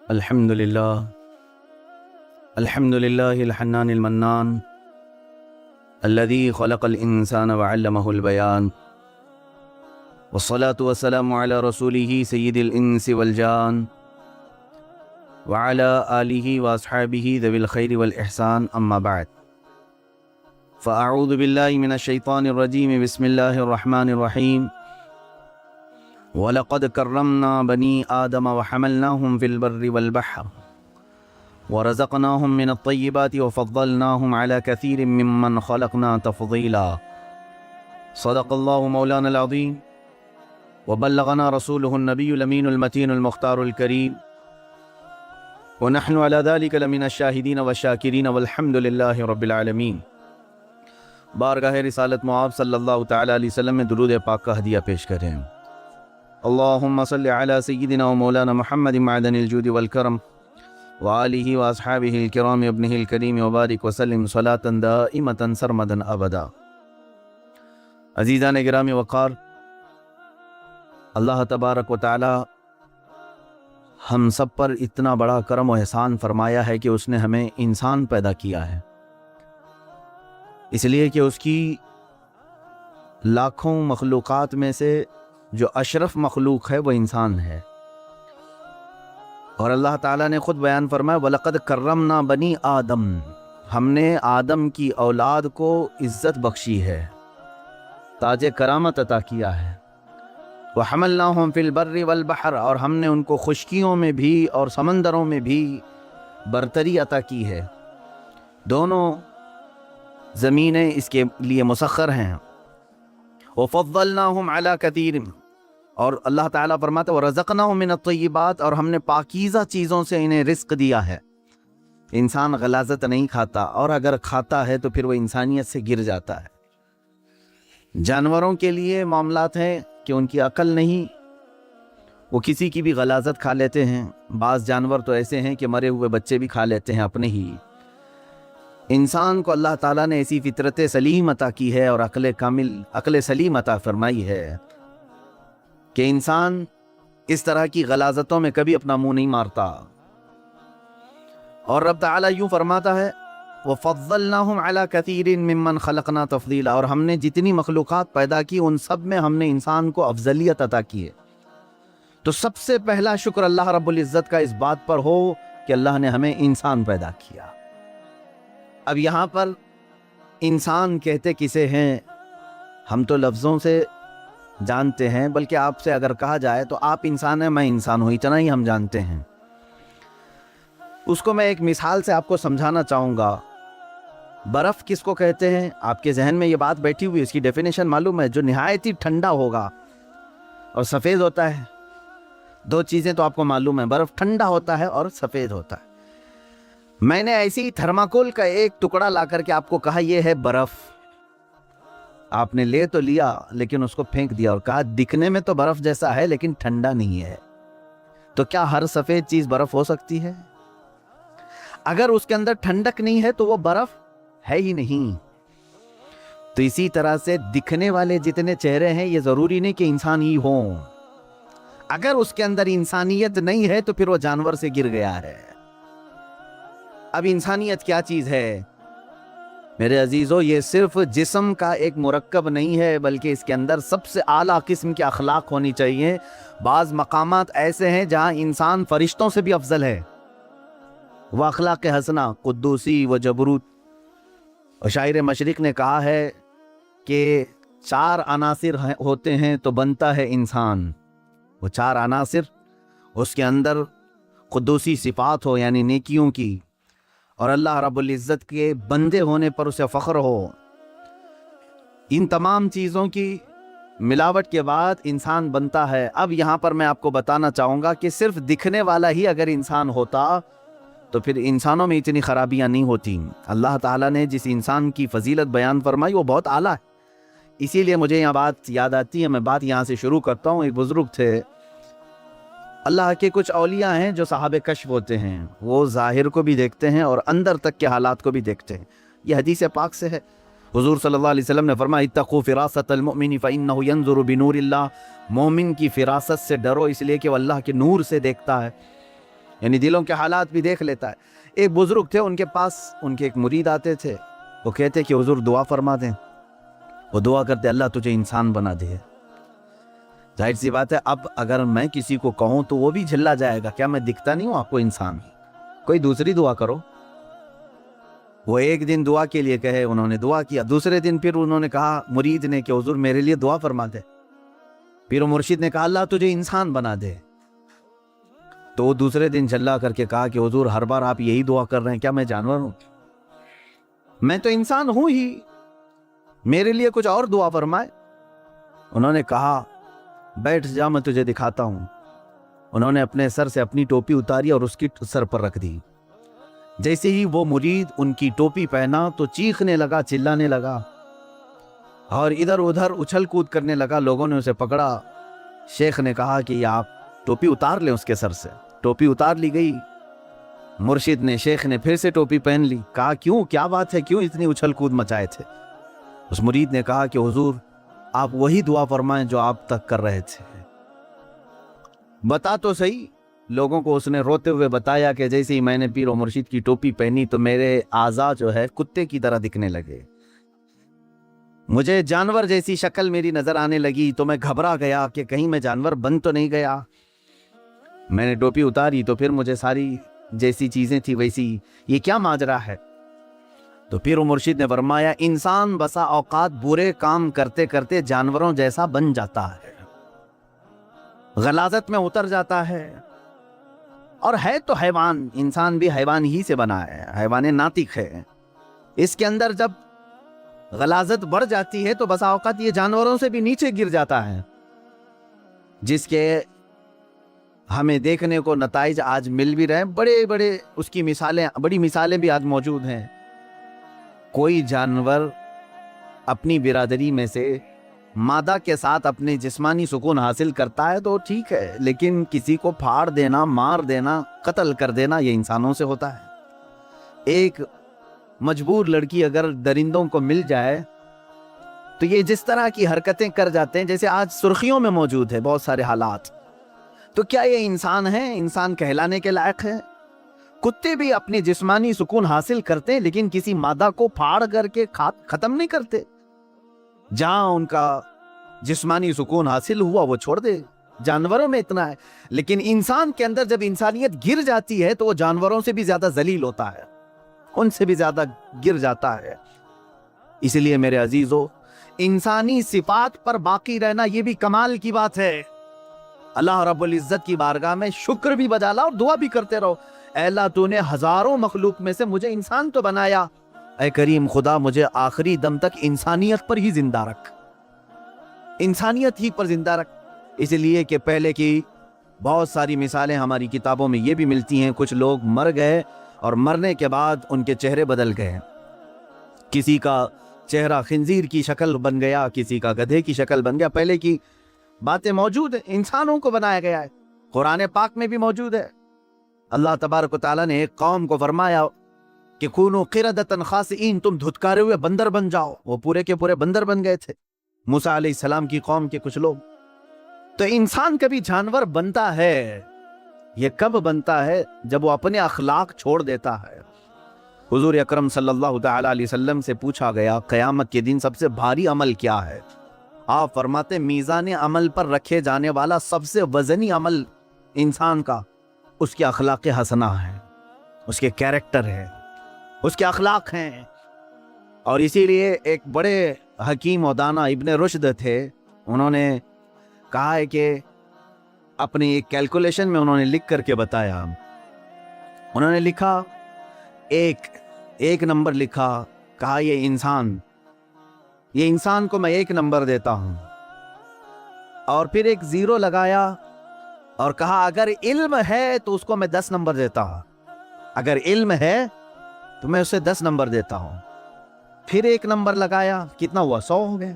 الحمد لله الحنان المنان الذي خلق الإنسان وعلمه البيان، والصلاة والسلام على رسوله سيد الإنس والجان وعلى آله وأصحابه ذوي الخير والإحسان، أما بعد، فأعوذ بالله من الشيطان الرجيم. بسم الله الرحمن الرحيم. وَلَقَدْ كَرَّمْنَا بَنِي آدَمَ وَحَمَلْنَاهُمْ فِي الْبَرِّ وَالْبَحْرِ وَرَزَقْنَاهُمْ مِنَ الطَّيِّبَاتِ وَفَضَّلْنَاهُمْ عَلَى كَثِيرٍ مِّمَّنْ خَلَقْنَا تَفْضِيلًا. صدق الله مولانا العظيم وبلغنا رسوله النبي الأمين المتين المختار الكريم، ونحن على ذلك لمن الشاهدين والشاكرين والحمد لله رب العالمين. بارگاہ رسالت معاب صلی اللہ تعالی علیہ وسلم میں درود پاک کا ہدیہ پیش کریں. اللہم صلی علی سیدنا و مولانا محمد معدن الجود والکرم وآلہ واصحابہ الکرام ابنہ الکریم وبارک وسلم صلاة دائمة سرمدا ابدا. عزیزان گرامی وقار، اللہ تبارک و تعالی ہم سب پر اتنا بڑا کرم و احسان فرمایا ہے کہ اس نے ہمیں انسان پیدا کیا ہے، اس لیے کہ اس کی لاکھوں مخلوقات میں سے جو اشرف مخلوق ہے وہ انسان ہے. اور اللہ تعالیٰ نے خود بیان فرمایا وَلَقَدْ كَرَّمْنَا بَنِي آدم، ہم نے آدم کی اولاد کو عزت بخشی ہے، تاج کرامت عطا کیا ہے. وَحَمَلْنَاهُمْ فِي الْبَرِّ وَالْبَحْرِ، اور ہم نے ان کو خشکیوں میں بھی اور سمندروں میں بھی برتری عطا کی ہے. دونوں زمینیں اس کے لیے مسخر ہیں. وَفَضَّلْنَاهُمْ عَلَى كَثِيرٍ، اور اللہ تعالیٰ فرماتا ہے وَرَزَقْنَاهُمْ مِنَ الطَّيِّبَاتِ، اور ہم نے پاکیزہ چیزوں سے انہیں رزق دیا ہے. انسان غلاظت نہیں کھاتا، اور اگر کھاتا ہے تو پھر وہ انسانیت سے گر جاتا ہے. جانوروں کے لیے معاملات ہیں کہ ان کی عقل نہیں، وہ کسی کی بھی غلاظت کھا لیتے ہیں. بعض جانور تو ایسے ہیں کہ مرے ہوئے بچے بھی کھا لیتے ہیں اپنے ہی. انسان کو اللہ تعالیٰ نے ایسی فطرت سلیم عطا کی ہے اور عقل سلیم عطا فرمائی ہے کہ انسان اس طرح کی غلاظتوں میں کبھی اپنا منہ نہیں مارتا. اور رب تعالیٰ یوں فرماتا ہے وَفَضَّلْنَاهُمْ عَلَى كَثِيرٍ مِّمَّنْ خَلَقْنَا تَفْضِيلًا، اور ہم نے جتنی مخلوقات پیدا کی ان سب میں ہم نے انسان کو افضلیت عطا کی ہے. تو سب سے پہلا شکر اللہ رب العزت کا اس بات پر ہو کہ اللہ نے ہمیں انسان پیدا کیا. اب یہاں پر انسان کہتے کسے ہیں؟ ہم تو لفظوں سے جانتے ہیں، بلکہ آپ سے اگر کہا جائے تو آپ انسان ہیں میں انسان ہوں، اتنا ہی ہم جانتے ہیں. اس کو میں ایک مثال سے آپ کو سمجھانا چاہوں گا. برف کس کو کہتے ہیں؟ آپ کے ذہن میں یہ بات بیٹھی ہوئی، اس کی ڈیفینیشن معلوم ہے؟ جو نہایت ہی ٹھنڈا ہوگا اور سفید ہوتا ہے. دو چیزیں تو آپ کو معلوم ہے، برف ٹھنڈا ہوتا ہے اور سفید ہوتا ہے. میں نے ایسی تھرماکول کا ایک ٹکڑا لا کر کے آپ کو کہا یہ ہے برف. آپ نے لے تو لیا لیکن اس کو پھینک دیا اور کہا دکھنے میں تو برف جیسا ہے لیکن ٹھنڈا نہیں ہے. تو کیا ہر سفید چیز برف ہو سکتی ہے؟ اگر اس کے اندر ٹھنڈک نہیں ہے تو وہ برف ہے ہی نہیں. تو اسی طرح سے دکھنے والے جتنے چہرے ہیں یہ ضروری نہیں کہ انسان ہی ہوں. اگر اس کے اندر انسانیت نہیں ہے تو پھر وہ جانور سے گر گیا ہے. اب انسانیت کیا چیز ہے میرے عزیزو؟ یہ صرف جسم کا ایک مرکب نہیں ہے، بلکہ اس کے اندر سب سے اعلیٰ قسم کے اخلاق ہونی چاہیے. بعض مقامات ایسے ہیں جہاں انسان فرشتوں سے بھی افضل ہے. وہ اخلاق حسنہ، قدوسی و جبروت. اور شاعر مشرق نے کہا ہے کہ 4 عناصر ہوتے ہیں تو بنتا ہے انسان. وہ 4 عناصر، اس کے اندر قدوسی صفات ہو یعنی نیکیوں کی، اور اللہ رب العزت کے بندے ہونے پر اسے فخر ہو. ان تمام چیزوں کی ملاوٹ کے بعد انسان بنتا ہے. اب یہاں پر میں آپ کو بتانا چاہوں گا کہ صرف دکھنے والا ہی اگر انسان ہوتا تو پھر انسانوں میں اتنی خرابیاں نہیں ہوتی. اللہ تعالیٰ نے جس انسان کی فضیلت بیان فرمائی وہ بہت اعلیٰ ہے. اسی لیے مجھے یہاں بات یاد آتی ہے، میں بات یہاں سے شروع کرتا ہوں. ایک بزرگ تھے، اللہ کے کچھ اولیاء ہیں جو صاحب کشف ہوتے ہیں، وہ ظاہر کو بھی دیکھتے ہیں اور اندر تک کے حالات کو بھی دیکھتے ہیں. یہ حدیث پاک سے ہے. حضور صلی اللہ علیہ وسلم نے فرمایا اتقوا فراست المؤمن فإنه ينظر بنور اللہ. مومن کی فراست سے ڈرو، اس لیے کہ وہ اللہ کے نور سے دیکھتا ہے. یعنی دلوں کے حالات بھی دیکھ لیتا ہے. ایک بزرگ تھے، ان کے پاس ان کے ایک مرید آتے تھے، وہ کہتے کہ حضور دعا فرما دیں. وہ دعا کرتے اللہ تجھے انسان بنا دے. ظاہر سی بات ہے اب اگر میں کسی کو کہوں تو وہ بھی جھلا جائے گا، کیا میں دکھتا نہیں ہوں آپ کو انسان؟ کوئی دوسری دعا کرو. وہ ایک دن دعا کے لیے کہے، انہوں نے دعا کیا. دوسرے دن پھر انہوں نے کہا مرید نے کہ حضور میرے لیے دعا فرما دے. پھر وہ مرشد نے کہا اللہ تجھے انسان بنا دے. تو وہ دوسرے دن جھلا کر کے کہا کہ حضور ہر بار آپ یہی دعا کر رہے ہیں، کیا میں جانور ہوں؟ میں تو انسان ہوں ہی، میرے لیے کچھ اور دعا فرمائے. انہوں نے کہا بیٹھ جا میں تجھے دکھاتا ہوں. انہوں نے اپنے سر سے اپنی ٹوپی اتاری اور اس کی سر پر رکھ دی. جیسے ہی وہ مرید ان کی ٹوپی پہنا تو چیخنے لگا، چلانے لگا اور ادھر ادھر اچھل کود کرنے لگا. لوگوں نے اسے پکڑا. شیخ نے کہا کہ یہ آپ ٹوپی اتار لیں اس کے سر سے. ٹوپی اتار لی گئی. مرشد نے، شیخ نے پھر سے ٹوپی پہن لی. کہا کیوں، کیا بات ہے، کیوں اتنی اچھل کود مچائے تھے؟ اس مرید نے کہا کہ حضور آپ وہی دعا فرمائیں جو آپ تک کر رہے تھے. بتا تو صحیح. لوگوں کو اس نے روتے ہوئے بتایا کہ جیسے ہی میں نے پیر و مرشد کی ٹوپی پہنی تو میرے اعضاء جو ہے کتے کی طرح دکھنے لگے، مجھے جانور جیسی شکل میری نظر آنے لگی. تو میں گھبرا گیا کہ کہیں میں جانور بن تو نہیں گیا. میں نے ٹوپی اتاری تو پھر مجھے ساری جیسی چیزیں تھی ویسی. یہ کیا ماجرا ہے؟ تو پیر و مرشد نے فرمایا انسان بسا اوقات برے کام کرتے کرتے جانوروں جیسا بن جاتا ہے، غلاظت میں اتر جاتا ہے. اور ہے تو حیوان، انسان بھی حیوان ہی سے بنا ہے، حیوان ناطق ہے. اس کے اندر جب غلاظت بڑھ جاتی ہے تو بسا اوقات یہ جانوروں سے بھی نیچے گر جاتا ہے، جس کے ہمیں دیکھنے کو نتائج آج مل بھی رہے ہیں. بڑے بڑے اس کی مثالیں، بڑی مثالیں بھی آج موجود ہیں. کوئی جانور اپنی برادری میں سے مادہ کے ساتھ اپنے جسمانی سکون حاصل کرتا ہے تو ٹھیک ہے، لیکن کسی کو پھاڑ دینا، مار دینا، قتل کر دینا یہ انسانوں سے ہوتا ہے. ایک مجبور لڑکی اگر درندوں کو مل جائے تو یہ جس طرح کی حرکتیں کر جاتے ہیں جیسے آج سرخیوں میں موجود ہے بہت سارے حالات. تو کیا یہ انسان ہے؟ انسان کہلانے کے لائق ہے؟ کتے بھی اپنے جسمانی سکون حاصل کرتے ہیں لیکن کسی مادہ کو پھاڑ کر کے ختم نہیں کرتے. جہاں ان کا جسمانی سکون حاصل ہوا وہ چھوڑ دے. جانوروں میں اتنا ہے، لیکن انسان کے اندر جب انسانیت گر جاتی ہے تو وہ جانوروں سے بھی زیادہ ذلیل ہوتا ہے، ان سے بھی زیادہ گر جاتا ہے. اس لیے میرے عزیزو، انسانی صفات پر باقی رہنا یہ بھی کمال کی بات ہے. اللہ رب العزت کی بارگاہ میں شکر بھی بجا لا اور دعا بھی کرتے رہو، اے اللہ تو نے ہزاروں مخلوق میں سے مجھے انسان تو بنایا، اے کریم خدا مجھے آخری دم تک انسانیت پر ہی زندہ رکھ، انسانیت ہی پر زندہ رکھ. اس لیے کہ پہلے کی بہت ساری مثالیں ہماری کتابوں میں یہ بھی ملتی ہیں، کچھ لوگ مر گئے اور مرنے کے بعد ان کے چہرے بدل گئے. کسی کا چہرہ خنزیر کی شکل بن گیا، کسی کا گدھے کی شکل بن گیا. پہلے کی باتیں موجود ہیں، انسانوں کو بنایا گیا ہے، قرآن پاک میں بھی موجود ہے. اللہ تبارک و تعالیٰ نے ایک قوم کو فرمایا کہ کونوا قردۃ خاسئین، تم دھتکارے ہوئے بندر بن جاؤ. وہ پورے کے پورے بندر بن گئے تھے، موسیٰ علیہ السلام کی قوم کے کچھ لوگ. تو انسان کبھی جانور بنتا ہے، یہ کب بنتا ہے؟ جب وہ اپنے اخلاق چھوڑ دیتا ہے. حضور اکرم صلی اللہ تعالی علیہ وسلم سے پوچھا گیا قیامت کے دن سب سے بھاری عمل کیا ہے؟ آپ فرماتے میزان عمل پر رکھے جانے والا سب سے وزنی عمل انسان کا اس کے اخلاق حسنہ ہے، اس کے کیریکٹر ہے، اس کے اخلاق ہیں. اور اسی لیے ایک بڑے حکیم و دانا ابن رشد تھے، انہوں نے کہا ہے کہ اپنی ایک کیلکولیشن میں انہوں نے لکھ کر کے بتایا. انہوں نے لکھا ایک نمبر لکھا، کہا یہ انسان کو میں 1 نمبر دیتا ہوں. اور پھر ایک 0 لگایا اور کہا اگر علم ہے تو اس کو میں 10 نمبر دیتا ہوں، اگر علم ہے تو میں اسے 10 نمبر دیتا ہوں. پھر 1 نمبر لگایا، کتنا ہوا؟ 100 ہو گئے.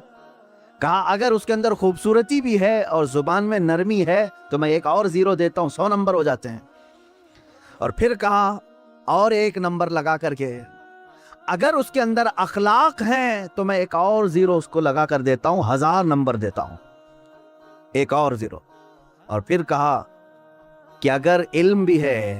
کہا اگر اس کے اندر خوبصورتی بھی ہے اور زبان میں نرمی ہے تو میں ایک اور 0 دیتا ہوں، 100 نمبر ہو جاتے ہیں. اور پھر کہا اور 1 نمبر لگا کر کے اگر اس کے اندر اخلاق ہیں تو میں ایک اور 0 اس کو لگا کر دیتا ہوں، 1000 نمبر دیتا ہوں، ایک اور 0. اور پھر کہا کہ اگر علم بھی ہے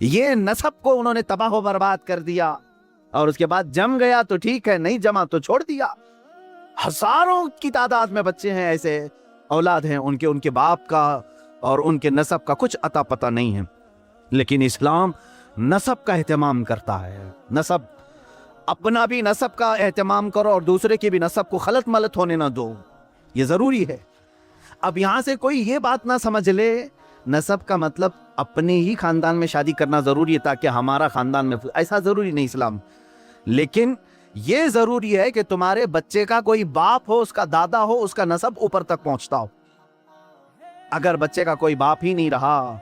یہ نسب کو انہوں نے تباہ و برباد کر دیا، اور اس کے بعد جم گیا تو ٹھیک ہے، نہیں جما تو چھوڑ دیا۔ ہزاروں کی تعداد میں بچے ہیں، ایسے اولاد ہیں ان کے باپ کا اور ان کے نسب کا کچھ عطا پتہ نہیں ہے، لیکن اسلام نسب کا اہتمام کرتا ہے۔ نسب، اپنا بھی نسب کا اہتمام کرو اور دوسرے کی بھی نسب کو خلط ملط ہونے نہ دو، یہ ضروری ہے۔ اب یہاں سے کوئی یہ بات نہ سمجھ لے نسب کا مطلب اپنے ہی خاندان میں شادی کرنا ضروری ہے تاکہ ہمارا خاندان میں، ایسا ضروری نہیں اسلام، لیکن یہ ضروری ہے کہ تمہارے بچے کا کوئی باپ ہو، اس کا دادا ہو، اس کا نسب اوپر تک پہنچتا ہو۔ اگر بچے کا کوئی باپ ہی نہیں رہا،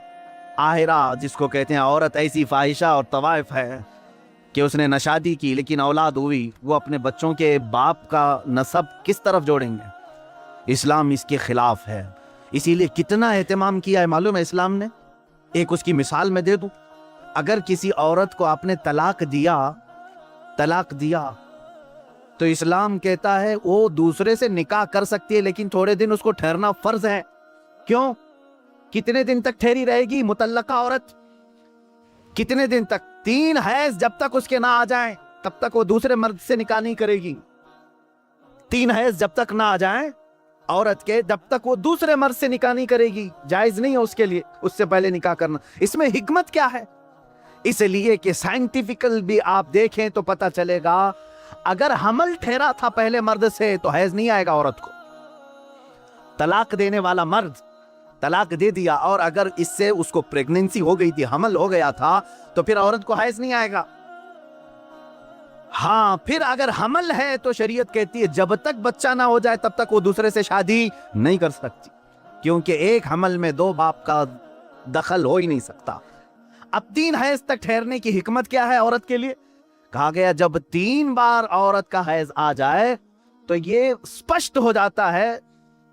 آہرہ جس کو کہتے ہیں، عورت ایسی فاحشہ اور طوائف ہے کہ اس نے نہ شادی کی لیکن اولاد ہوئی، وہ اپنے بچوں کے باپ کا نسب کس طرف جوڑیں گے؟ اسلام اس کے خلاف ہے۔ اسی لیے کتنا اہتمام کیا ہے معلوم ہے اسلام نے؟ ایک اس کی مثال میں دے دوں، اگر کسی عورت کو آپ نے طلاق دیا تو اسلام کہتا ہے وہ دوسرے سے نکاح کر سکتی ہے، لیکن تھوڑے دن اس کو ٹھہرنا فرض ہے۔ کیوں؟ کتنے دن تک ٹھہری رہے گی مطلقہ عورت؟ کتنے دن تک؟ 3 حیض جب تک اس کے نہ آ جائیں تب تک وہ دوسرے مرد سے نکاح نہیں کرے گی۔ 3 حیض جب تک نہ آ جائیں عورت کے، جب تک وہ دوسرے مرد سے نکاح نہیں کرے گی، جائز نہیں ہے اس کے لیے اس سے پہلے نکاح کرنا۔ اس میں حکمت کیا ہے؟ اس لیے کہ سائنٹیفیکل بھی آپ دیکھیں تو پتہ چلے گا، اگر حمل ٹھہرا تھا پہلے مرد سے تو حیض نہیں آئے گا عورت کو۔ طلاق دینے والا مرد طلاق دے دیا اور اگر اس سے اس کو پریگننسی ہو گئی تھی، حمل ہو گیا تھا، تو پھر عورت کو حیض نہیں آئے گا۔ ہاں، پھر اگر حمل ہے تو شریعت کہتی ہے جب تک بچہ نہ ہو جائے تب تک وہ دوسرے سے شادی نہیں کر سکتی، کیونکہ ایک حمل میں 2 باپ کا دخل ہو ہی نہیں سکتا۔ اب 3 حیض تک ٹھہرنے کی حکمت کیا ہے عورت کے لیے؟ کہا گیا جب 3 بار عورت کا حیض آ جائے تو یہ سپشٹ ہو جاتا ہے،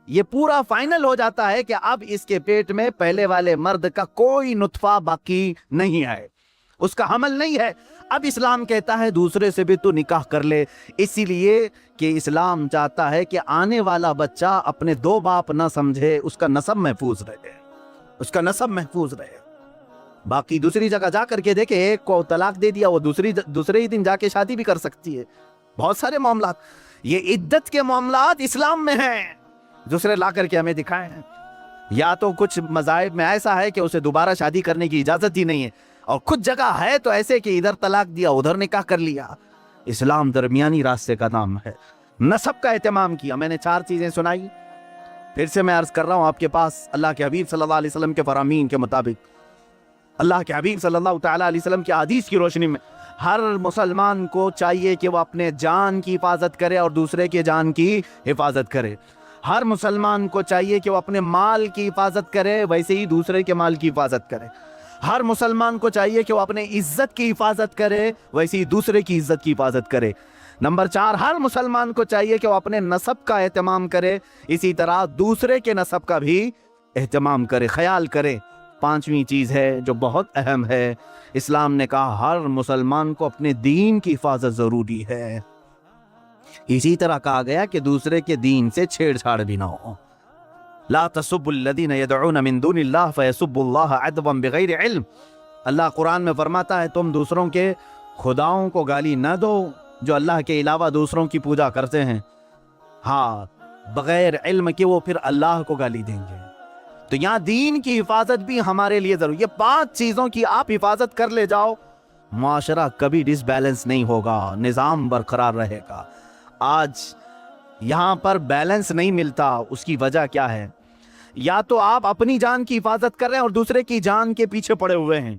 یہ پورا فائنل ہو جاتا ہے کہ اب اس کے پیٹ میں پہلے والے مرد کا کوئی نطفہ باقی نہیں ہے، اس کا حمل نہیں ہے۔ اب اسلام کہتا ہے دوسرے سے بھی تو نکاح کر لے، اسی لیے کہ اسلام چاہتا ہے کہ آنے والا بچہ اپنے 2 باپ نہ سمجھے، اس کا نسب محفوظ رہے، اس کا نسب محفوظ رہے۔ باقی دوسری جگہ جا کر کے دیکھیں، ایک کو طلاق دے دیا، وہ دوسرے ہی دن جا کے شادی بھی کر سکتی ہے۔ بہت سارے معاملات، یہ عدت کے معاملات اسلام میں ہیں، دوسرے لا کر کے ہمیں دکھائے ہیں۔ یا تو کچھ مذاہب میں ایسا ہے کہ اسے دوبارہ شادی کرنے کی اجازت ہی نہیں ہے، اور کچھ جگہ ہے تو ایسے کہ ادھر طلاق دیا ادھر نکاح کر لیا۔ اسلام درمیانی راستے کا نام ہے۔ نسب کا اہتمام کیا۔ میں نے 4 چیزیں سنائی، پھر سے میں عرض کر رہا ہوں آپ کے پاس، اللہ کے حبیب صلی اللہ علیہ وسلم کے فرامین کے مطابق، اللہ کے حبیب صلی اللہ تعالیٰ علیہ وسلم کی حدیث کی روشنی میں ہر مسلمان کو چاہیے کہ وہ اپنے جان کی حفاظت کرے اور دوسرے کے جان کی حفاظت کرے۔ ہر مسلمان کو چاہیے کہ وہ اپنے مال کی حفاظت کرے، ویسے ہی دوسرے کے مال کی حفاظت کرے۔ ہر مسلمان کو چاہیے کہ وہ اپنے عزت کی حفاظت کرے، ویسے ہی دوسرے کی عزت کی حفاظت کرے۔ نمبر 4، ہر مسلمان کو چاہیے کہ وہ اپنے نسب کا اہتمام کرے، اسی طرح دوسرے کے نسب کا بھی اہتمام کرے، خیال کرے۔ 5ویں چیز ہے جو بہت اہم ہے، اسلام نے کہا ہر مسلمان کو اپنے دین کی حفاظت ضروری ہے۔ اسی طرح کہا گیا کہ دوسرے کے دین سے چھیڑ چھاڑ بھی نہ ہو۔ لا تسبوا الذین یدعون من دون اللہ فیسبوا اللہ عدوا بغیر علم۔ اللہ قرآن میں فرماتا ہے تم دوسروں کے خداؤں کو گالی نہ دو جو اللہ کے علاوہ دوسروں کی پوجا کرتے ہیں، ہاں بغیر علم کہ وہ پھر اللہ کو گالی دیں گے۔ تو یہاں دین کی حفاظت بھی ہمارے لیے ضروری۔ یہ 5 چیزوں کی آپ حفاظت کر لے جاؤ، معاشرہ کبھی ڈس بیلنس نہیں ہوگا، نظام برقرار رہے گا۔ آج یہاں پر بیلنس نہیں ملتا، اس کی وجہ کیا ہے؟ یا تو آپ اپنی جان کی حفاظت کر رہے ہیں اور دوسرے کی جان کے پیچھے پڑے ہوئے ہیں،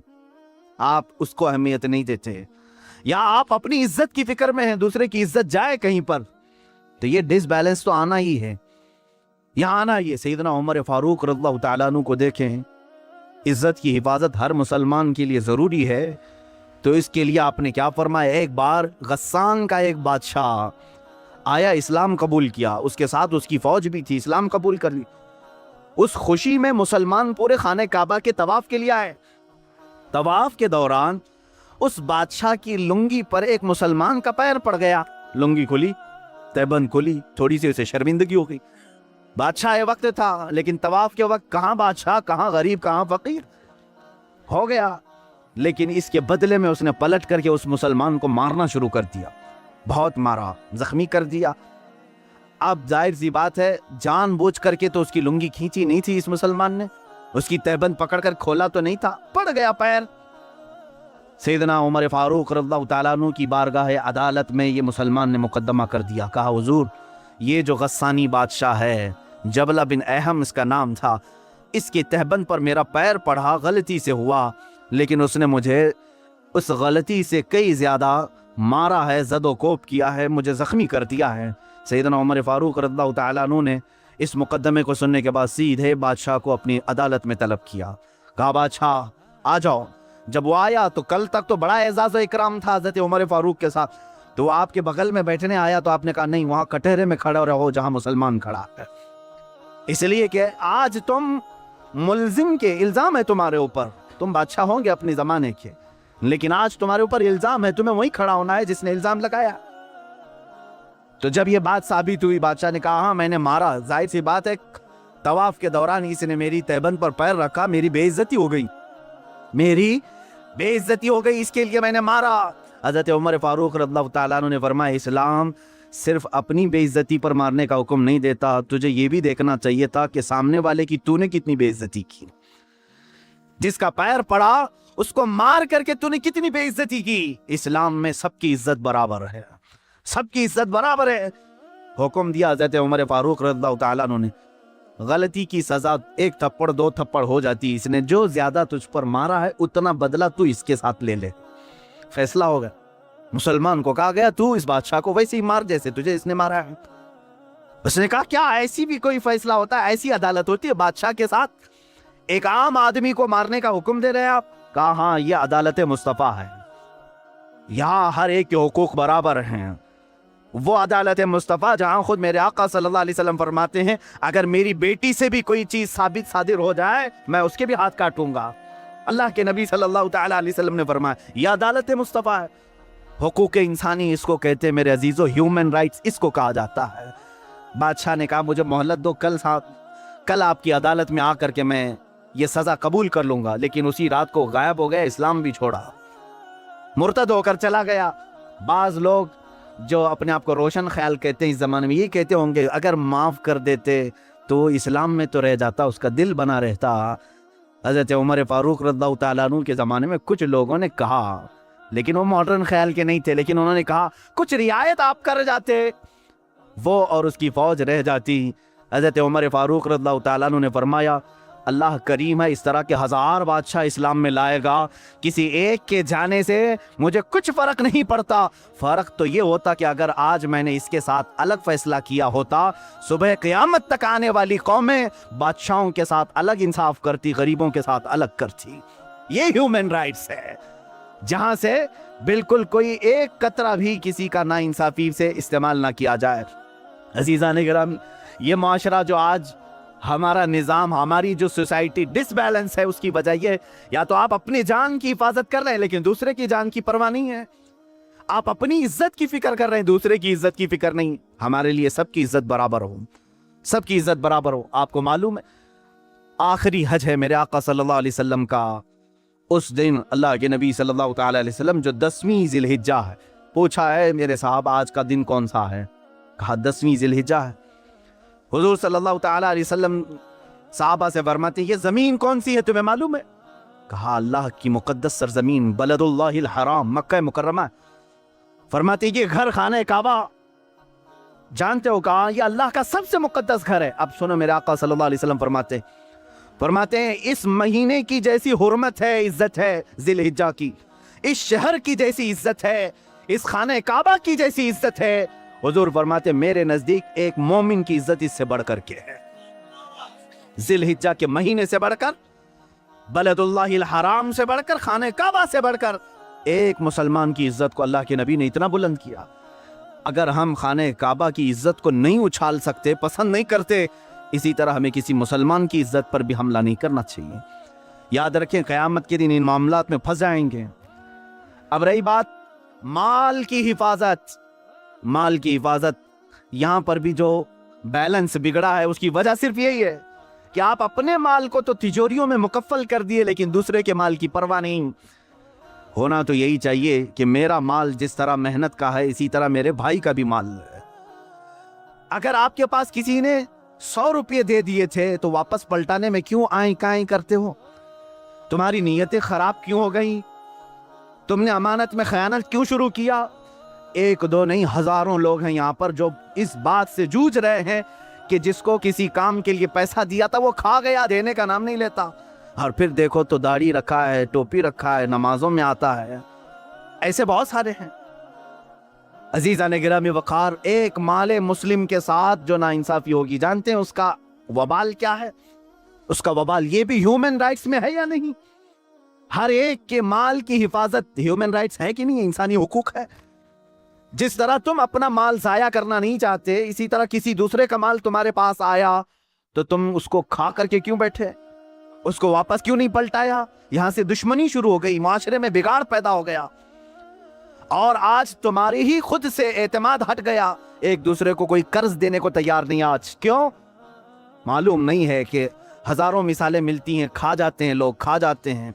آپ اس کو اہمیت نہیں دیتے، یا آپ اپنی عزت کی فکر میں ہیں، دوسرے کی عزت جائے کہیں پر، تو یہ ڈس بیلنس تو آنا ہی ہے، یہاں آنا ہی ہے۔ سیدنا عمر فاروق رضی اللہ تعالیٰ عنہ کو دیکھیں، عزت کی حفاظت ہر مسلمان کے لیے ضروری ہے، تو اس کے لیے آپ نے کیا فرمایا؟ ایک بار غسان کا ایک بادشاہ آیا، اسلام قبول کیا، اس کے ساتھ اس کی فوج بھی تھی، اسلام قبول کر لی۔ اس خوشی میں مسلمان پورے خانہ کعبہ کے طواف کے لیے آئے۔ طواف کے دوران اس بادشاہ کی لنگی پر ایک مسلمان کا پیر پڑ گیا، لنگی کھلی، تیبند کھلی، تھوڑی سی اسے شرمندگی ہو گئی۔ بادشاہ وقت تھا، لیکن طواف کے وقت کہاں بادشاہ، کہاں غریب، کہاں فقیر ہو گیا۔ لیکن اس کے بدلے میں اس نے پلٹ کر کے اس مسلمان کو مارنا شروع کر دیا، بہت مارا، زخمی کر دیا۔ اب ظاہر سی بات ہے جان بوجھ کر کے تو اس کی لنگی کھینچی نہیں تھی اس مسلمان نے، اس کی تہبند پکڑ کر کھولا تو نہیں تھا، پڑ گیا پیر۔ سیدنا عمر فاروق رضی اللہ تعالیٰ عنہ کی بارگاہ عدالت میں یہ مسلمان نے مقدمہ کر دیا، کہا حضور یہ جو غسانی بادشاہ ہے، جبلہ بن احم اس کا نام تھا، اس کی تہبند پر میرا پیر پڑا، غلطی سے ہوا، لیکن اس نے مجھے اس غلطی سے کئی زیادہ مارا ہے، زد و کوب کیا ہے، مجھے زخمی کر دیا ہے۔ سیدنا عمر فاروق رضی اللہ تعالیٰ عنہ نے اس مقدمے کو سننے کے بعد سیدھے بادشاہ کو اپنی عدالت میں طلب کیا، کہا بادشاہ آ جاؤ۔ جب وہ آیا تو کل تک تو بڑا اعزاز و اکرام تھا حضرت عمر فاروق کے ساتھ، تو آپ کے بغل میں بیٹھنے آیا تو آپ نے کہا نہیں، وہاں کٹہرے میں کھڑے رہو جہاں مسلمان کھڑا ہے، اس لیے کہ آج تم ملزم کے الزام ہے تمہارے اوپر، تم بادشاہ ہوں گے اپنے زمانے کے، لیکن آج تمہارے اوپر الزام ہے، تمہیں وہی کھڑا ہونا ہے جس نے الزام لگایا۔ تو جب یہ بات ثابت ہوئی، بادشاہ نے کہا ہاں میں نے مارا، ظاہر سی بات ہے طواف کے دوران اس نے میری تہبند پر پیر رکھا، میری بے عزتی ہو گئی، میری بے عزتی ہو گئی، اس کے لیے میں نے مارا۔ حضرت عمر فاروق رضی اللہ تعالیٰ عنہ نے فرمایا اسلام صرف اپنی بے عزتی پر مارنے کا حکم نہیں دیتا، تجھے یہ بھی دیکھنا چاہیے تھا کہ سامنے والے کی تو نے کتنی بے عزتی کی، جس کا پیر پڑا اس کو مار کر کے تو نے کتنی بے عزتی کی۔ اسلام میں سب کی عزت برابر ہے، سب کی عزت برابر ہے۔ حکم دیا حضرت عمر فاروق رضی اللہ تعالیٰ عنہ نے، غلطی کی سزا 1 تھپڑ 2 تھپڑ ہو جاتی، اس نے جو زیادہ تجھ پر مارا ہے اتنا بدلہ تو اس کے ساتھ لے لے۔ فیصلہ ہو گیا، مسلمان کو کہا گیا تو اس بادشاہ کو ویسے ہی مار جیسے تجھے اس نے مارا ہے۔ اس نے کہا کیا ایسی بھی کوئی فیصلہ ہوتا ہے، ایسی عدالت ہوتی ہے بادشاہ کے ساتھ ایک عام آدمی کو مارنے کا حکم دے رہے ہیں آپ؟ کہا ہاں یہ عدالت مصطفیٰ ہے، یہاں ہر ایک کے حقوق برابر ہیں، وہ عدالت مصطفیٰ جہاں خود میرے آقا صلی اللہ علیہ وسلم فرماتے ہیں اگر میری بیٹی سے بھی کوئی چیز ثابت صادر ہو جائے میں اس کے بھی ہاتھ کاٹوں گا۔ اللہ کے نبی صلی اللہ تعالیٰ علیہ وسلم نے فرمایا یہ عدالت مصطفیٰ ہے۔ حقوق انسانی اس کو کہتے ہیں میرے عزیزو، ہیومن رائٹس اس کو کہا جاتا ہے۔ بادشاہ نے کہا مجھے مہلت دو، کل آپ کی عدالت میں آ کر کے میں یہ سزا قبول کر لوں گا، لیکن اسی رات کو غائب ہو گیا، اسلام بھی چھوڑا، مرتد ہو کر چلا گیا۔ بعض لوگ جو اپنے آپ کو روشن خیال کہتے ہیں اس زمانے میں یہ کہتے ہوں گے اگر معاف کر دیتے تو اسلام میں تو رہ جاتا، اس کا دل بنا رہتا۔ حضرت عمر فاروق رضی اللہ تعالیٰ عنہ کے زمانے میں کچھ لوگوں نے کہا، لیکن وہ ماڈرن خیال کے نہیں تھے، لیکن انہوں نے کہا کچھ رعایت آپ کر جاتے، وہ اور اس کی فوج رہ جاتی۔ حضرت عمر فاروق رضی اللہ تعالیٰ عنہ نے فرمایا اللہ کریم ہے، اس طرح کے 1000 بادشاہ اسلام میں لائے گا، کسی ایک کے جانے سے مجھے کچھ فرق نہیں پڑتا۔ فرق تو یہ ہوتا کہ اگر آج میں نے اس کے ساتھ الگ فیصلہ کیا ہوتا، صبح قیامت تک آنے والی قومیں بادشاہوں کے ساتھ الگ انصاف کرتی، غریبوں کے ساتھ الگ کرتی۔ یہ ہیومن رائٹس ہے، جہاں سے بالکل کوئی ایک قطرہ بھی کسی کا نا انصافی سے استعمال نہ کیا جائے۔ عزیزان کرام، یہ معاشرہ جو آج ہمارا نظام، ہماری جو سوسائٹی ڈس بیلنس ہے، اس کی وجہ یہ یا تو آپ اپنی جان کی حفاظت کر رہے ہیں لیکن دوسرے کی جان کی پرواہ نہیں ہے، آپ اپنی عزت کی فکر کر رہے ہیں، دوسرے کی عزت کی فکر نہیں۔ ہمارے لیے سب کی عزت برابر ہو، سب کی عزت برابر ہو۔ آپ کو معلوم ہے آخری حج ہے میرے آقا صلی اللہ علیہ وسلم کا، اس دن اللہ کے نبی صلی اللہ تعالی علیہ وسلم جو 10ویں ذی الحجہ ہے، پوچھا ہے میرے صاحب آج کا دن کون سا ہے؟ کہا 10ویں ذی الحجہ ہے۔ حضور صلی اللہ تعالی علیہ وسلم صحابہ سے فرماتے ہیں یہ زمین کون سی ہے تمہیں معلوم ہے؟ کہا اللہ کی مقدس سرزمین بلد اللہ الحرام، مکہ مکرمہ۔ فرماتے ہیں یہ گھر خانہ کعبہ جانتے ہو؟ کہا یہ اللہ کا سب سے مقدس گھر ہے۔ اب سنو میرے آقا صلی اللہ علیہ وسلم فرماتے ہیں اس مہینے کی جیسی حرمت ہے، عزت ہے ذی الحجہ کی، اس شہر کی جیسی عزت ہے، اس خانہ کعبہ کی جیسی عزت ہے، حضور فرماتے میرے نزدیک ایک مومن کی عزت اس سے بڑھ کر کے ہے۔ ذی الحجہ کے مہینے سے بڑھ کر، بلد اللہ الحرام سے بڑھ کر، خانہ کعبہ سے بڑھ کر ایک مسلمان کی عزت کو اللہ کے نبی نے اتنا بلند کیا۔ اگر ہم خانہ کعبہ کی عزت کو نہیں اچھال سکتے، پسند نہیں کرتے، اسی طرح ہمیں کسی مسلمان کی عزت پر بھی حملہ نہیں کرنا چاہیے۔ یاد رکھیں قیامت کے دن ان معاملات میں پھنس جائیں گے۔ اب رہی بات مال کی حفاظت، مال کی حفاظت، یہاں پر بھی جو بیلنس بگڑا ہے اس کی وجہ صرف یہی ہے کہ آپ اپنے مال کو تو تجوریوں میں مکفل کر دیے لیکن دوسرے کے مال کی پرواہ نہیں۔ ہونا تو یہی چاہیے کہ میرا مال جس طرح محنت کا ہے اسی طرح میرے بھائی کا بھی مال ہے۔ اگر آپ کے پاس کسی نے 100 روپے دے دیے تھے تو واپس پلٹانے میں کیوں آئیں کائیں کرتے ہو؟ تمہاری نیتیں خراب کیوں ہو گئیں؟ تم نے امانت میں خیانت کیوں شروع کیا؟ ایک دو نہیں، ہزاروں لوگ ہیں یہاں پر جو اس بات سے جوجھ رہے ہیں کہ جس کو کسی کام کے لیے پیسہ دیا تھا وہ کھا گیا، دینے کا نام نہیں لیتا، اور پھر دیکھو تو داڑھی رکھا ہے، ٹوپی رکھا ہے، نمازوں میں آتا ہے۔ ایسے بہت سارے ہیں۔ عزیزان گرامی وقار، ایک مال مسلم کے ساتھ جو ناانصافی ہوگی، جانتے ہیں اس کا وبال کیا ہے؟ اس کا وبال یہ بھی ہیومن رائٹس میں ہے یا نہیں؟ ہر ایک کے مال کی حفاظت ہیومن رائٹس ہے کہ نہیں؟ انسانی حقوق ہے۔ جس طرح تم اپنا مال ضائع کرنا نہیں چاہتے، اسی طرح کسی دوسرے کا مال تمہارے پاس آیا تو تم اس کو کھا کر کے کیوں بیٹھے؟ اس کو واپس کیوں نہیں پلٹایا؟ یہاں سے دشمنی شروع ہو گئی، معاشرے میں بگاڑ پیدا ہو گیا، اور آج تمہاری ہی خود سے اعتماد ہٹ گیا، ایک دوسرے کو کوئی قرض دینے کو تیار نہیں۔ آج کیوں؟ معلوم نہیں ہے کہ ہزاروں مثالیں ملتی ہیں، کھا جاتے ہیں، لوگ کھا جاتے ہیں۔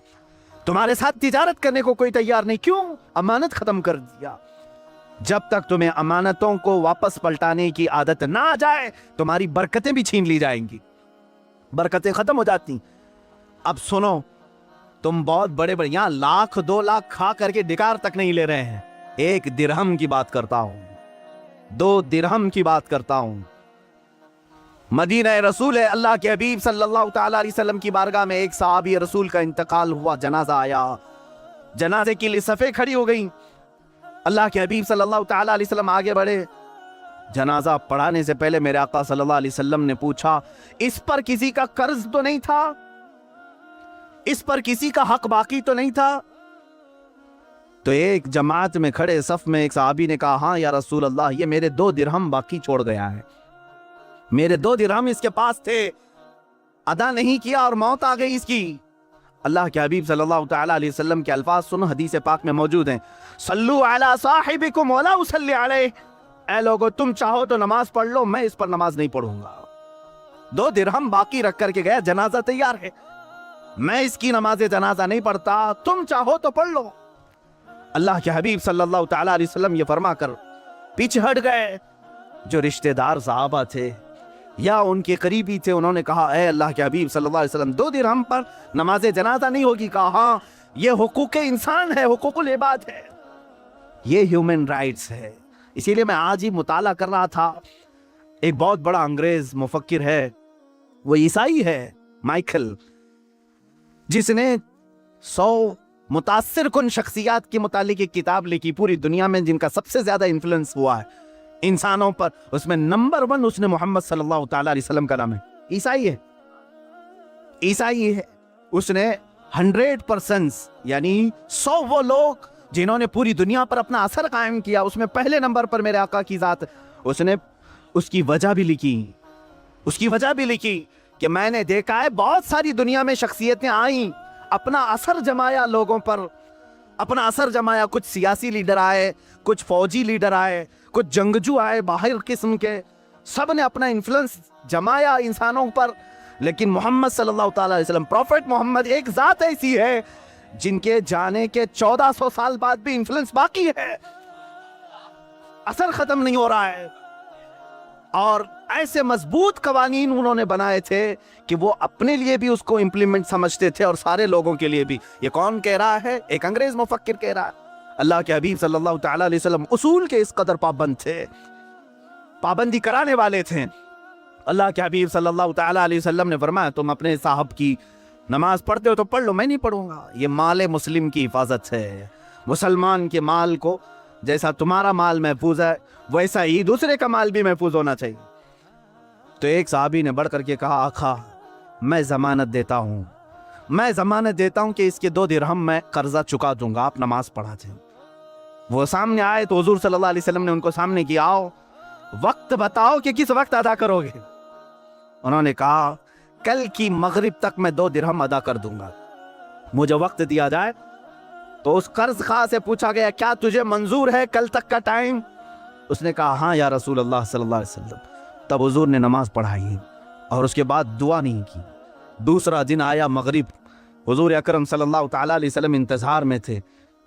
تمہارے ساتھ تجارت کرنے کو کوئی تیار نہیں، کیوں؟ امانت ختم کر دیا۔ جب تک تمہیں امانتوں کو واپس پلٹانے کی عادت نہ آ جائے تمہاری برکتیں بھی چھین لی جائیں گی، برکتیں ختم ہو جاتی۔ اب سنو، تم بہت بڑے بڑے یہاں 1,00,000 2,00,000 کھا کر کے ڈکار تک نہیں لے رہے ہیں، 1 درہم کی بات کرتا ہوں، 2 درہم کی بات کرتا ہوں۔ مدینہ رسول اللہ کے حبیب صلی اللہ تعالی علیہ وسلم کی بارگاہ میں ایک صحابی رسول کا انتقال ہوا، جنازہ آیا، جنازے کے لیے صفیں کھڑی ہو گئیں۔ اللہ کے حبیب صلی اللہ تعالی علیہ وسلم آگے بڑھے، جنازہ پڑھانے سے پہلے میرے آقا صلی اللہ علیہ وسلم نے پوچھا، اس پر کسی کا قرض تو نہیں تھا؟ اس پر کسی کا حق باقی تو نہیں تھا؟ تو ایک جماعت میں کھڑے صف میں ایک صحابی نے کہا، ہاں یا رسول اللہ، یہ میرے 2 درہم باقی چھوڑ گیا ہے، میرے 2 درہم اس کے پاس تھے، ادا نہیں کیا اور موت آ گئی اس کی۔ اللہ کے حبیب صلی اللہ تعالی علیہ وسلم کے الفاظ سنو، حدیث پاک میں موجود ہیں، صلو علی صاحبکم ولا اصلی علیہ، اے لوگو تم چاہو تو نماز پڑھ لو، میں اس پر نماز نہیں پڑھوں گا۔ 2 درہم باقی رکھ کر کے گیا، جنازہ تیار ہے، میں اس کی نماز جنازہ نہیں پڑھتا، تم چاہو تو پڑھ لو۔ اللہ کے حبیب صلی اللہ تعالی علیہ وسلم یہ فرما کر پیچھے ہٹ گئے۔ جو رشتہ دار صحابہ تھے یا ان کے قریبی تھے، انہوں نے کہا، اے اللہ کے حبیب صلی اللہ علیہ وسلم، 2 درہم پر نماز جنازہ نہیں ہوگی؟ کہا، ہاں، یہ حقوق انسان ہے، حقوق العباد ہے، یہ ہیومن رائٹس ہے۔ اسی لیے میں آج ہی مطالعہ کر رہا تھا، ایک بہت بڑا انگریز مفکر ہے، وہ عیسائی ہے، مائیکل، جس نے 100 متاثر کن شخصیات کے متعلق ایک کتاب لکھی پوری دنیا میں، جن کا سب سے زیادہ انفلوئنس ہوا ہے انسانوں پر، اس میں نمبر 1 اس نے محمد صلی اللہ تعالی علیہ وسلم کا نام ہے۔ عیسائی ہے، عیسائی ہے۔ اس نے 100%، یعنی 100 وہ لوگ جنہوں نے پوری دنیا پر اپنا اثر قائم کیا، اس میں پہلے نمبر پر میرے آقا کی ذات۔ اس نے اس کی وجہ بھی لکھی، اس کی وجہ بھی لکھی کہ میں نے دیکھا ہے بہت ساری دنیا میں شخصیتیں آئیں، اپنا اثر جمایا لوگوں پر، اپنا اثر جمایا، کچھ سیاسی لیڈر آئے، کچھ فوجی لیڈر آئے، کچھ جنگجو آئے باہر قسم کے، سب نے اپنا انفلوئنس جمایا انسانوں پر، لیکن محمد صلی اللہ تعالی علیہ وسلم، پروفیٹ محمد، ایک ذات ایسی ہے جن کے جانے کے 1400 سال بعد بھی انفلوئنس باقی ہے، اثر ختم نہیں ہو رہا ہے۔ اور ایسے مضبوط قوانین انہوں نے بنائے تھے کہ وہ اپنے لیے بھی اس کو امپلیمنٹ سمجھتے تھے اور سارے لوگوں کے لیے بھی۔ یہ کون کہہ رہا ہے؟ ایک انگریز مفکر کہہ رہا ہے۔ اللہ کے حبیب صلی اللہ تعالی علیہ وسلم اصول کے اس قدر پابند تھے، پابندی کرانے والے تھے۔ اللہ کے حبیب صلی اللہ تعالی علیہ وسلم نے فرمایا، تم اپنے صاحب کی نماز پڑھتے ہو تو پڑھ لو، میں نہیں پڑھوں گا۔ یہ مال مسلم کی حفاظت ہے۔ مسلمان کے مال کو جیسا تمہارا مال محفوظ ہے ویسا ہی دوسرے کا مال بھی محفوظ ہونا چاہیے۔ تو ایک صحابی نے بڑھ کر کے کہا، آقا میں ضمانت دیتا ہوں، میں ضمانت دیتا ہوں کہ اس کے 2 درہم میں قرضہ چکا دوں گا، آپ نماز پڑھا دیں۔ وہ سامنے آئے تو حضور صلی اللہ علیہ وسلم نے ان کو سامنے کیا، آؤ وقت بتاؤ کہ کس وقت ادا کرو گے۔ انہوں نے کہا، کل کی مغرب تک میں 2 درہم ادا کر دوں گا، مجھے وقت دیا جائے۔ تو اس قرض خواہ سے پوچھا گیا، کیا تجھے منظور ہے کل تک کا ٹائم؟ اس نے کہا، ہاں یا رسول اللہ صلی اللہ علیہ وسلم۔ تب حضور نے نماز پڑھائی اور اس کے بعد دعا نہیں کی۔ دوسرا دن آیا مغرب، حضور اکرم صلی اللہ تعالی علیہ وسلم انتظار میں تھے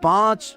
5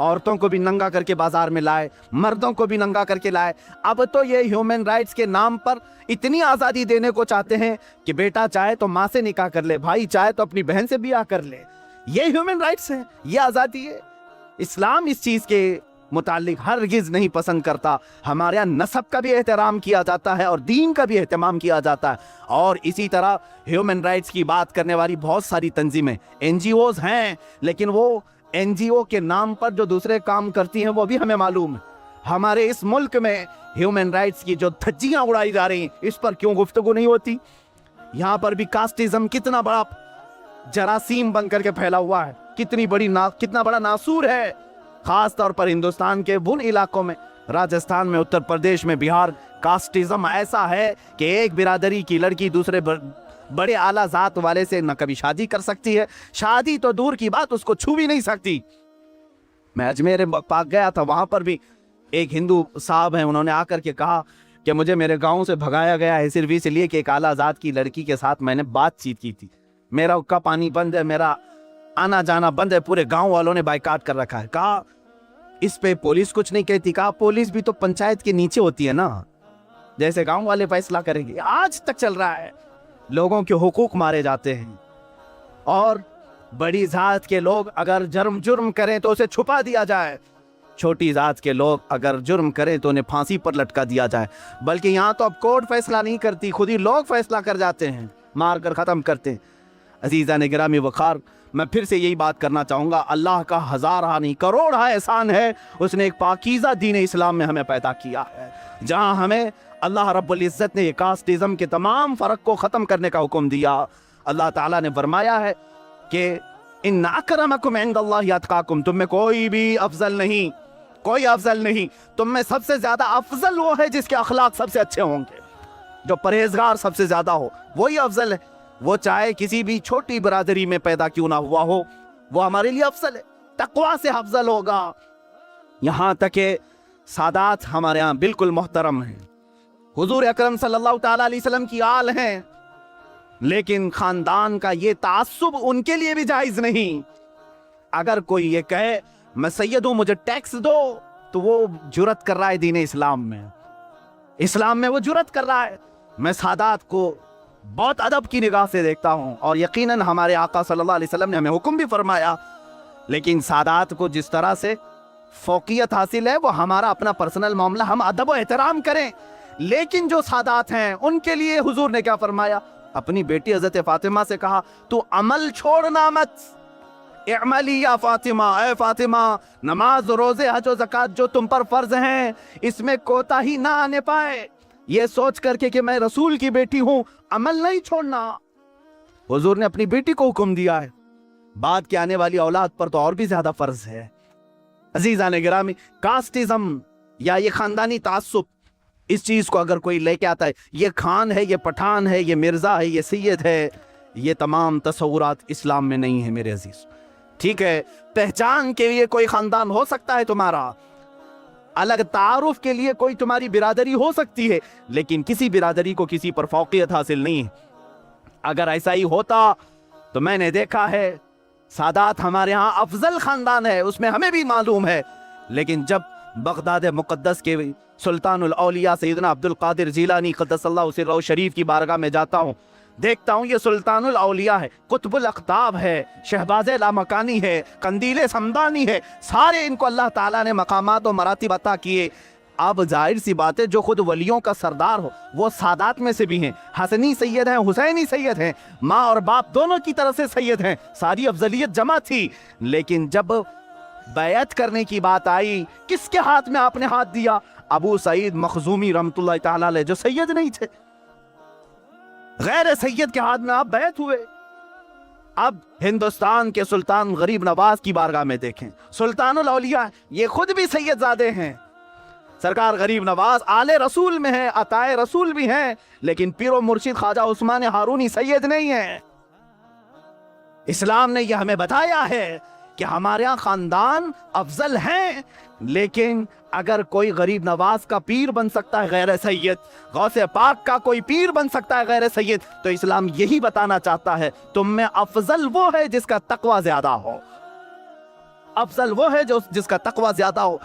عورتوں کو بھی ننگا کر کے بازار میں لائے, مردوں کو بھی ننگا کر کے لائے. اب تو یہ ہیومن رائٹس کے نام پر اتنی آزادی دینے کو چاہتے ہیں کہ بیٹا چاہے تو ماں سے نکاح کر لے, بھائی چاہے تو اپنی بہن سے بیاہ کر لے. یہ ہیومن رائٹس ہیں, یہ آزادی ہے. اسلام اس چیز کے متعلق ہرگز نہیں پسند کرتا. ہمارے یہاں نسب کا بھی احترام کیا جاتا ہے اور دین کا بھی اہتمام کیا جاتا ہے. اور اسی طرح ہیومن رائٹس کی بات کرنے والی بہت ساری تنظیمیں, این جی اوز ہیں, لیکن وہ این جی او کے نام پر جو دوسرے کام کرتی ہیں وہ بھی ہمیں معلوم ہے. ہمارے اس ملک میں ہیومن رائٹس کی جو دھجیاں اڑائی جا رہی ہیں, اس پر کیوں گفتگو نہیں ہوتی؟ یہاں پر بھی کاسٹزم کتنا بڑا جراثیم بن کر کے پھیلا ہوا ہے, کتنا بڑا ناسور ہے, خاص طور پر ہندوستان کے ان علاقوں میں, راجستھان میں, اتر پردیش میں, بہار. کاسٹزم ایسا ہے کہ ایک برادری کی لڑکی دوسرے بڑے اعلیٰ ذات والے سے نہ کبھی شادی کر سکتی ہے, شادی تو دور کی بات, اس کو چھو بھی نہیں سکتی. میں اجمیر پاک گیا تھا, وہاں پر بھی ایک ہندو صاحب ہیں, انہوں نے آ کر کے کہا کہ مجھے میرے گاؤں سے بھگایا گیا ہے صرف اس لیے کہ ایک اعلیٰ ذات کی لڑکی کے ساتھ میں نے بات چیت کی تھی. میرا حقہ پانی بند ہے, میرا آنا جانا بند ہے, پورے گاؤں والوں نے بائیکاٹ کر رکھا ہے. کہا اس پہ پولیس کچھ نہیں کہتی. کہا پولیس بھی تو پنچایت کے نیچے ہوتی ہے نا, جیسے گاؤں والے فیصلہ کریں گے. آج تک چل رہا ہے, لوگوں کے حقوق مارے جاتے ہیں, اور بڑی ذات کے لوگ اگر جرم کریں تو اسے چھپا دیا جائے, چھوٹی ذات کے لوگ اگر جرم کریں تو انہیں پھانسی پر لٹکا دیا جائے. بلکہ یہاں تو اب کورٹ فیصلہ نہیں کرتی, خود ہی لوگ فیصلہ کر جاتے ہیں, مار کر ختم کرتے ہیں. عزیزان گرامی وقار, میں پھر سے یہی بات کرنا چاہوں گا, اللہ کا ہزارہ نہیں کروڑہ احسان ہے, اس نے ایک پاکیزہ دین اسلام میں ہمیں پیدا کیا ہے, جہاں ہمیں اللہ رب العزت نے یہ کاسٹزم کے تمام فرق کو ختم کرنے کا حکم دیا. اللہ تعالیٰ نے فرمایا ہے کہ ان اکرمکم عند اللہ اتقاکم, تم میں کوئی بھی افضل نہیں, کوئی افضل نہیں, تم میں سب سے زیادہ افضل وہ ہے جس کے اخلاق سب سے اچھے ہوں گے, جو پرہیزگار سب سے زیادہ ہو, وہی افضل ہے. وہ چاہے کسی بھی چھوٹی برادری میں پیدا کیوں نہ ہوا ہو, وہ ہمارے لیے افضل ہے, تقویٰ سے افضل ہوگا. یہاں تک کہ سادات ہمارے یہاں بالکل محترم ہیں, حضور اکرم صلی اللہ تعالیٰ علیہ وسلم کی آل ہیں, لیکن خاندان کا یہ تعصب ان کے لیے بھی جائز نہیں. اگر کوئی یہ کہے میں سید ہوں مجھے ٹیکس دو, تو وہ جرت کر رہا ہے دین اسلام میں, اسلام میں وہ جرت کر رہا ہے. میں سادات کو بہت ادب کی نگاہ سے دیکھتا ہوں, اور یقیناً ہمارے آقا صلی اللہ علیہ وسلم نے ہمیں حکم بھی فرمایا, لیکن سادات کو جس طرح سے فوقیت حاصل ہے وہ ہمارا اپنا پرسنل معاملہ, ہم ادب و احترام کریں. لیکن جو سادات ہیں ان کے لیے حضور نے کیا فرمایا؟ اپنی بیٹی حضرت فاطمہ سے کہا تو عمل چھوڑنا مت, اعملی یا فاطمہ, اے فاطمہ نماز, روزے, حج و زکوٰۃ جو تم پر فرض ہیں اس میں کوتاہی نہ آنے پائے, یہ سوچ کر کے کہ میں رسول کی بیٹی ہوں عمل نہیں چھوڑنا. حضور نے اپنی بیٹی کو حکم دیا ہے, بعد کے آنے والی اولاد پر تو اور بھی زیادہ فرض ہے. عزیزان گرامی, کاسٹزم یا یہ خاندانی تعصب, اس چیز کو اگر کوئی لے کے آتا ہے, یہ خان ہے, یہ پٹھان ہے, یہ مرزا ہے, یہ سید ہے, یہ تمام تصورات اسلام میں نہیں ہیں میرے عزیز. ٹھیک ہے, پہچان کے لیے کوئی خاندان ہو سکتا ہے تمہارا, الگ تعارف کے لیے کوئی تمہاری برادری ہو سکتی ہے, لیکن کسی برادری کو کسی پر فوقیت حاصل نہیں ہے. اگر ایسا ہی ہوتا تو میں نے دیکھا ہے سادات ہمارے ہاں افضل خاندان ہے, اس میں ہمیں بھی معلوم ہے, لیکن جب بغداد مقدس کے سلطان الاولیاء سیدنا عبد القادر جیلانی قدس اللہ سرہ شریف کی بارگاہ میں جاتا ہوں, دیکھتا ہوں یہ سلطان الاولیاء ہے, قطب الاقطاب ہے, شہباز لامکانی ہے, قندیل سمدانی ہے, سارے ان کو اللہ تعالیٰ نے مقامات و مراتب عطا کیے. اب ظاہر سی بات ہے جو خود ولیوں کا سردار ہو وہ سادات میں سے بھی ہیں, حسنی سید ہیں, حسینی سید ہیں, ماں اور باپ دونوں کی طرف سے سید ہیں, ساری افضلیت جمع تھی. لیکن جب بیعت کرنے کی بات آئی, کس کے ہاتھ میں آپ نے ہاتھ دیا؟ ابو سعید مخزومی رحمۃ اللہ تعالیٰ علیہ, جو سید نہیں تھے, غیر سید کے ہاتھ میں آپ بیعت ہوئے. اب ہندوستان کے سلطان غریب نواز کی بارگاہ میں دیکھیں, سلطان الاولیاء, یہ خود بھی سید زادے ہیں. سرکار غریب نواز آل رسول میں ہیں, عطائے رسول بھی ہیں, لیکن پیر و مرشد خواجہ عثمان ہارونی سید نہیں ہیں. اسلام نے یہ ہمیں بتایا ہے کہ ہمارے یہاں خاندان افضل ہیں, لیکن اگر کوئی غریب نواز کا پیر بن سکتا ہے غیر سید, غوث پاک کا کوئی پیر بن سکتا ہے غیر سید, تو اسلام یہی بتانا چاہتا ہے تم میں افضل وہ ہے جس کا تقوی زیادہ ہو. افضل وہ ہے جو جس کا تقوی زیادہ ہو۔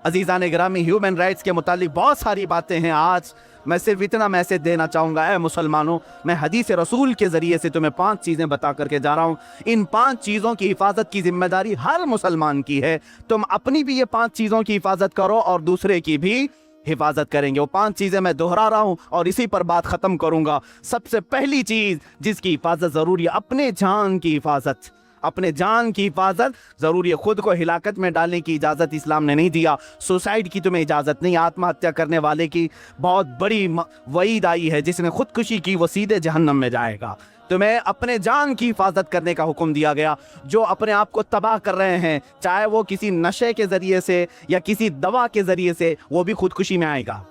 عزیزان گرامی، ہیومن رائٹس کے متعلق بہت ساری باتیں ہیں، آج میں صرف اتنا میسج دینا چاہوں گا، اے مسلمانوں، میں حدیث رسول کے ذریعے سے تمہیں 5 چیزیں بتا کر کے جا رہا ہوں۔ ان 5 چیزوں کی حفاظت کی ذمہ داری ہر مسلمان کی ہے۔ تم اپنی بھی یہ 5 چیزوں کی حفاظت کرو اور دوسرے کی بھی حفاظت کریں گے۔ وہ 5 چیزیں میں دہرا رہا ہوں اور اسی پر بات ختم کروں گا۔ سب سے پہلی چیز جس کی حفاظت ضروری ہے، اپنے جان کی حفاظت۔ اپنے جان کی حفاظت ضروری ہے۔ خود کو ہلاکت میں ڈالنے کی اجازت اسلام نے نہیں دیا، سوسائڈ کی تمہیں اجازت نہیں۔ آتم ہتیا کرنے والے کی بہت بڑی وعید آئی ہے، جس نے خودکشی کی وہ سیدھے جہنم میں جائے گا۔ تمہیں اپنے جان کی حفاظت کرنے کا حکم دیا گیا۔ جو اپنے آپ کو تباہ کر رہے ہیں، چاہے وہ کسی نشے کے ذریعے سے یا کسی دوا کے ذریعے سے، وہ بھی خودکشی میں آئے گا،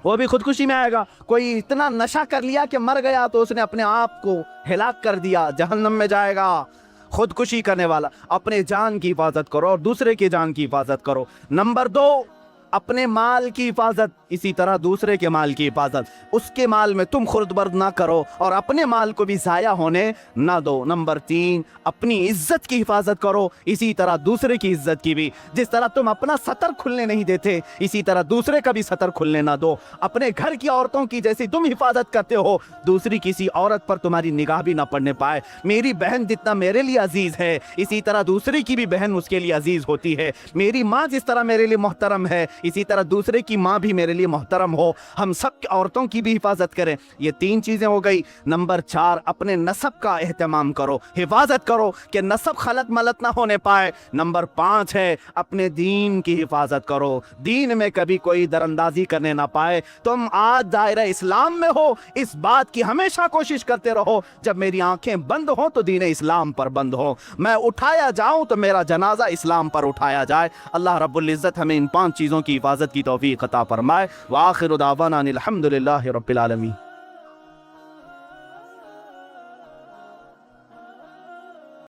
وہ بھی خودکشی میں آئے گا۔ کوئی اتنا نشہ کر لیا کہ مر گیا تو اس نے اپنے آپ کو ہلاک کر دیا، جہنم میں جائے گا۔ خودکشی کرنے والا، اپنے جان کی حفاظت کرو اور دوسرے کی جان کی حفاظت کرو۔ نمبر 2، اپنے مال کی حفاظت، اسی طرح دوسرے کے مال کی حفاظت۔ اس کے مال میں تم خورد برد نہ کرو اور اپنے مال کو بھی ضائع ہونے نہ دو۔ نمبر 3، اپنی عزت کی حفاظت کرو، اسی طرح دوسرے کی عزت کی بھی۔ جس طرح تم اپنا سطر کھلنے نہیں دیتے، اسی طرح دوسرے کا بھی سطر کھلنے نہ دو۔ اپنے گھر کی عورتوں کی جیسی تم حفاظت کرتے ہو، دوسری کسی عورت پر تمہاری نگاہ بھی نہ پڑنے پائے۔ میری بہن جتنا میرے لیے عزیز ہے، اسی طرح دوسرے کی بھی بہن اس کے لیے عزیز ہوتی ہے۔ میری ماں جس طرح میرے لیے محترم ہے، اسی طرح دوسرے کی ماں بھی میرے لیے محترم ہو۔ ہم سب عورتوں کی بھی حفاظت کریں۔ یہ 3 چیزیں ہو گئی۔ نمبر 4، اپنے نسب کا اہتمام کرو، حفاظت کرو کہ نسب خلط ملط نہ ہونے پائے۔ نمبر 5 ہے اپنے دین کی حفاظت کرو، دین میں کبھی کوئی دراندازی کرنے نہ پائے۔ تم آج دائرہ اسلام میں ہو، اس بات کی ہمیشہ کوشش کرتے رہو جب میری آنکھیں بند ہوں تو دین اسلام پر بند ہو، میں اٹھایا جاؤں تو میرا جنازہ اسلام پر اٹھایا جائے۔ اللہ رب العزت ہمیں ان 5 چیزوں کی حفاظت کی توفیق عطا فرمائے۔ وآخر دعوانا ان الحمد للہ رب العالمین۔